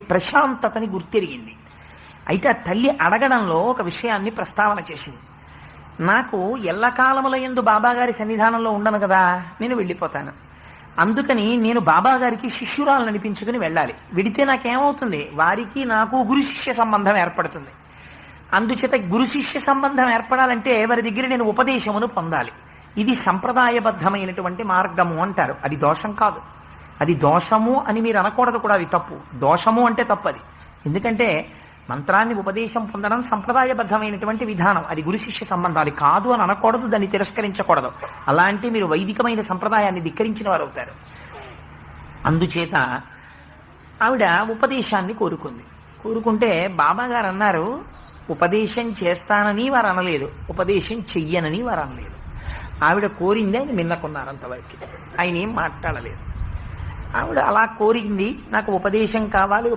ప్రశాంతతని గుర్తెరిగింది. అయితే ఆ తల్లి అడగడంలో ఒక విషయాన్ని ప్రస్తావన చేసింది. నాకు ఎల్లకాలముల యందు బాబాగారి సన్నిధానంలో ఉండను కదా, నేను వెళ్ళిపోతాను. అందుకని నేను బాబాగారికి శిష్యురాలను అనిపించుకుని వెళ్ళాలి. విడితే నాకేమవుతుంది, వారికి నాకు గురు శిష్య సంబంధం ఏర్పడుతుంది. అందుచేత గురు శిష్య సంబంధం ఏర్పడాలంటే వారి దగ్గర నేను ఉపదేశమును పొందాలి. ఇది సంప్రదాయబద్ధమైనటువంటి మార్గము అంటారు. అది దోషం కాదు. అది దోషము అని మీరు అనకూడదు కూడా, అది తప్పు. దోషము అంటే తప్పది. ఎందుకంటే మంత్రాన్ని ఉపదేశం పొందడం సంప్రదాయబద్ధమైనటువంటి విధానం. అది గురు శిష్య సంబంధాలు కాదు అని అనకూడదు, దాన్ని తిరస్కరించకూడదు. అలాంటి మీరు వైదికమైన సంప్రదాయాన్ని ధిక్కరించిన వారు అవుతారు. అందుచేత ఆవిడ ఉపదేశాన్ని కోరుకుంటే బాబాగారు అన్నారు, ఉపదేశం చేస్తానని వారు అనలేదు, ఉపదేశం చెయ్యనని వారు అనలేదు. ఆవిడ కోరింది, ఆయన మిన్నకున్నారు అంతవరకు. ఆయన ఏం మాట్లాడలేదు. ఆవిడ అలా కోరింది, నాకు ఉపదేశం కావాలి,